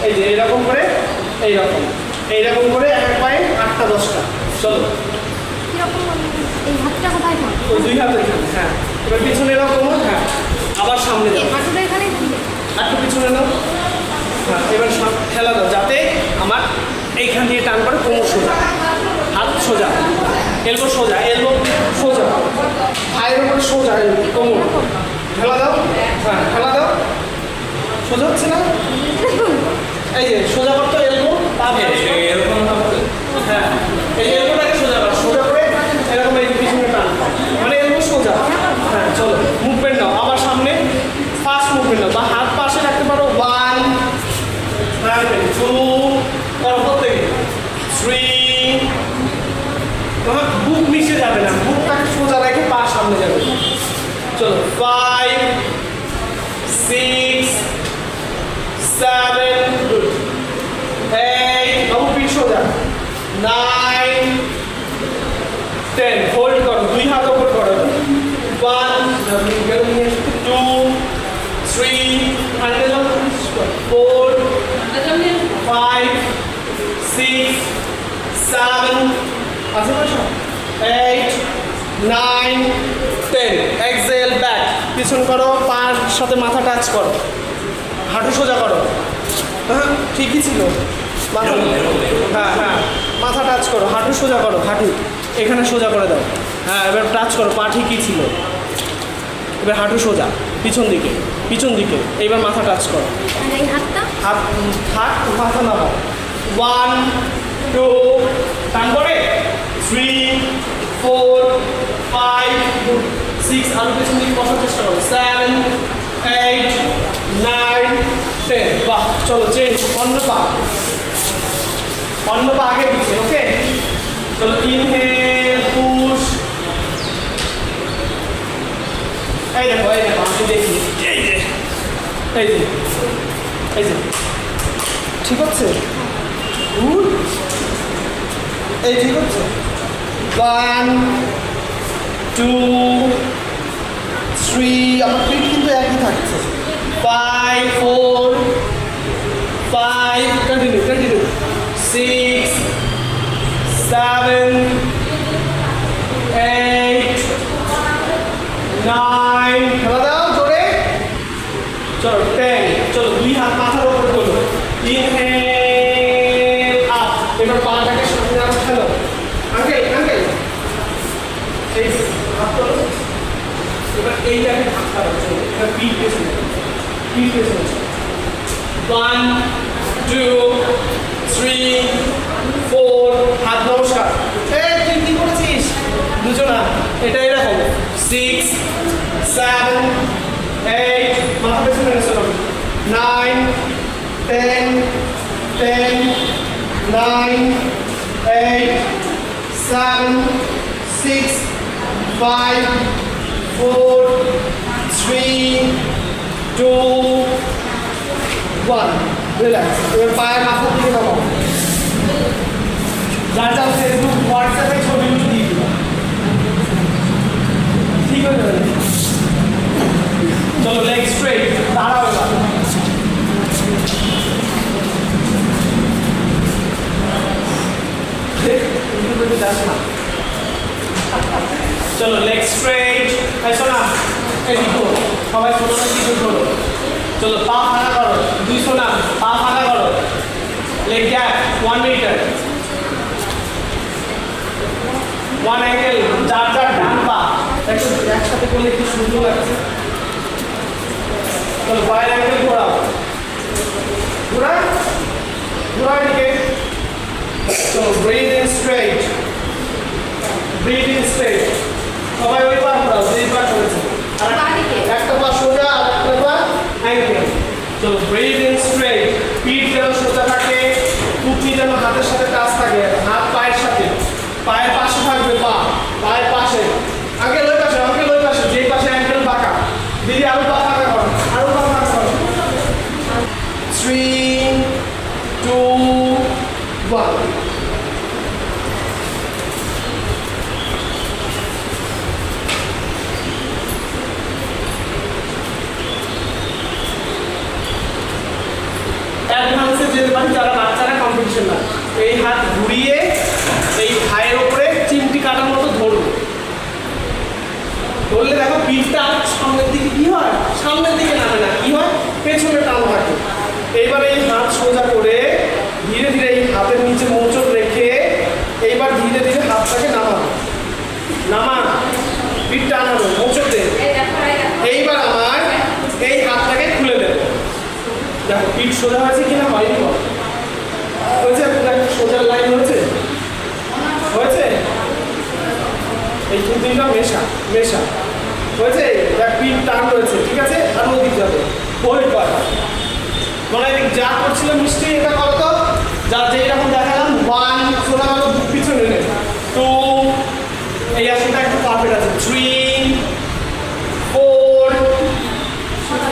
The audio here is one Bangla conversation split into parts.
এই যে এইরকম করে এইরকম করে এক পায়ে 8টা 10টা। চলো এই হাতটা কোথায় থাকবে? ওই দুই হাতে এখানে, হ্যাঁ। এবার পিছনে নাও কোমর, হ্যাঁ। আবার সামনে যাও, হাঁটুটা এখানে একটু পিছনে নাও, হ্যাঁ। এবার ঠেলা দাও যাতে আমার এইখান দিয়ে টান করে কোমর সোজা, হাত সোজা, এলবো সোজা, এলবো সোজা, পায়ের উপরে সোজা কোমর। ঠেলা দাও, হ্যাঁ ঠেলা দাও। সোজা হচ্ছে না? এই যে সোজা করতো এলবো, পা এরকম, হ্যাঁ। এই এলবোটাকে সোজা করো, সোজা করে এরকম এই পিছনে টান, মানে এলবো সোজা। হ্যাঁ চলো মুভমেন্ট নাও, আবার সামনে ফার্স্ট মুভমেন্ট নাও, বা হাত পাশে রাখতে পারো। 1 2 তারপর থেকে 3, বুক মিশে যাবে না, বুকটাকে সোজা রেখে পা সামনে যাবে। চলো 5 6 7 8, বাবু পিঠ সোজা, 9 10, হোল্ড করো, দুই হাত ওপর করো। 1 2 3 4 5 6 7 8 9 10, এক্সেল ব্যাক, পিছন করো, পার সাথে মাথা টাচ করো, হাঁটু সোজা করো। হ্যাঁ ঠিকই ছিল, মাথা, হ্যাঁ হ্যাঁ মাথা টাচ করো, হাঁটু সোজা করো, হাঁটু এখানে সোজা করে দাও। হ্যাঁ এবার টাচ করো, পা ঠিকই ছিল। এবার হাঁটু সোজা, পিছন দিকে, এইবার মাথা টাচ করো, এই হাতটা হাত মাথা নামাও। 1 2 টান করে 3 4 5 6, আরো পিছন দিকে বসার চেষ্টা করো, 7 8 9 10। বাহ, চলো চেঞ্জ, অন্য পা আগে পিছিয়ে, ওকে। চলো ইনহেল পুশ, এই দেখো আমি দেখি, এই যে ঠিক হচ্ছে, এই ঠিক হচ্ছে। 1 2 3, আমার পিঠ কিন্তু একই থাকছে। 5 4 5, কন্টিনিউ 6 7 8 9, খেলা দাও জোরে। চলো 10, চলো দুই হাত মাথার উপর তোলো, ইনহেল আপ। এবার পাটাকে সামনে আবার ঠেলো, আঙ্কেল এই হাত তোলো। এবার এইটাকে ধাক্কা দাও, এবার পিঠ পেছনে 1 2 3 4, হাত নমস্কার। এই তুই কি করেছিস? দুজনা এটা এরকম 6 7 8, মাথা পেছনে এসো, 9 10 10 9 8 7 6 5 4 3 2 1, রিল্যাক্স। এবার পায়ের মাথা দিকে নামাও, যার ফেসবুক হোয়াটসঅ্যাপে ছবিগুলো দিয়ে দিবা, ঠিক হয়ে যাবে। চলো লেগ স্ট্রেট, দাঁড়াও এবার। চলো লেগ স্ট্রেট, এসো না, এদিকে সবাই ছোটো কিছু করো। চলো পা ফাঁকা করো, 200 না, পা ফাঁকা করো, লেগ গ্যাপ 1 মিটার, 1 অ্যাঙ্গেল, যার ডান পা একসাথে করলে কি সুন্দর লাগছে। চলো পায়ের অ্যাঙ্গেল ঘোরাও, এদিকে। চলো ব্রিথ ইন স্ট্রেট, সবাই ওই পা ঘোরাও, যেই পা করেছে। একটা পা সোজা আর একটা পা অ্যাঙ্গেল। চলো ব্রিথ ইন স্ট্রেট, পিঠ যেন সোজা থাকে, পুটনি যেন হাতের সাথে টাচ থাকে, হাত পায়ের সাথে, পায়ের পাশে থাকবে, পায়ের পাশে। আঙ্কেল ওই পাশে, যেই পাশে অ্যাঙ্কেল বাঁকা। দিদি আরো পা ফাঁকা করো, 3 2 1। অ্যাডভান্স পারি যারা বাচ্চারা কম্পিটিশন না, এই হাত ঘুরিয়ে এই থায়ের ওপরে চিমটি কাটার মতো ধরবো। ধরলে দেখো পিঠটা সামনের দিকে কি হয়, সামনের দিকে নামে না, কি হয় পেছনে টান থাকে। এইবার এই হাত সোজা করে ধীরে ধীরে এই হাতের নিচে মোচড় রেখে এইবার ধীরে ধীরে হাতটাকে নামাবো, নামান পিঠটা আনাবো মোচড় দেব। এইবার আমার এই হাতটাকে খুলে দেবো। দেখো পিঠ সোজা হয়েছে কিনা, হয়নি বল, হয়েছে? একটা সোজার লাইন হয়েছে, হয়েছে? এই দুদিনটা মেশা মেশা হয়েছে, দেখ পিঠ টান রয়েছে, ঠিক আছে? আর ওদিক যাবে হোল্ড কর, মানে যা করছিলাম মিষ্টি এটা করো তো, যা যেরকম দেখালাম। 1 সোজা করো, পিছনে নে। 2 এই আসনটা একটু পারফেক্ট আছে। 3 4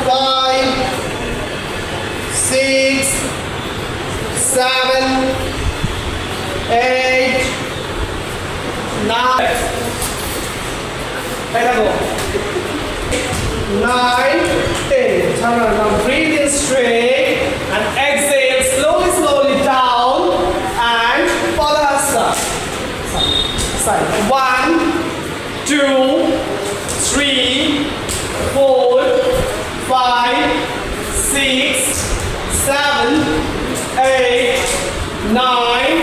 5 6 7 8 9 এই দেখো 9 10 turn around. Now breathe in straight and exhale slowly down and Padahasta side. 1 2 3 4 5 6 7 8 9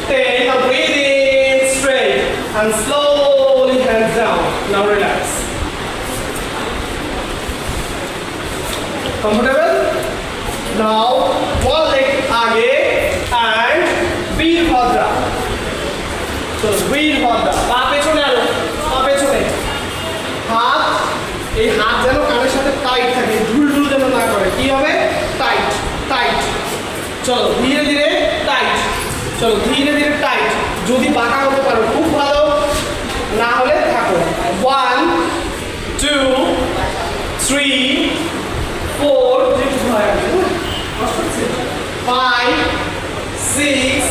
10. Now breathe in straight and slowly hands down. Now relax. Comfortable? Now one leg आगे and वीरभद्रा. So वीरभद्रा. पा पेछने आलो, पा पेछने. हाथ এই হাত যেন কানের সাথে টাইট থাকে, ঢুলঢুল যেন না করে। কি হবে? Tight tight. চলো ধীরে ধীরে টাইট, চলো ধীরে ধীরে টাইট। যদি বাঁকা হতে পারো খুব ভালো, না হলে থাকো। 1 2 3 4 5 6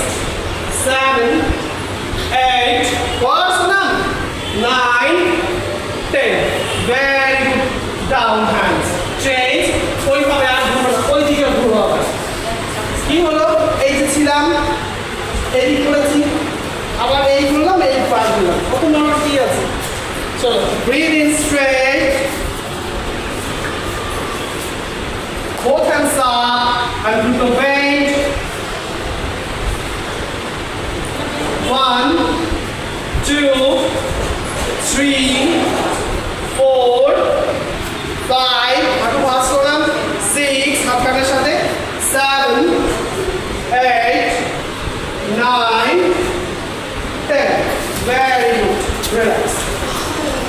7 8 9 10. Very good. Down hands. Change. ওইভাবে আর ঘুরবো না, ওই দিকে ঘুরবো আবার। কি হলো? এই যে ছিলাম, এই করেছি, আবার এই করলাম, এই পার করলাম, কত নরমাল কি আছে। চলো breathe in straight, both hands up and do the bend. 1 2 3 4 5 হাঁটু ভাঁজ করলাম, 6 হাত কানের সাথে, 7 8 9 10. Very good. Relax.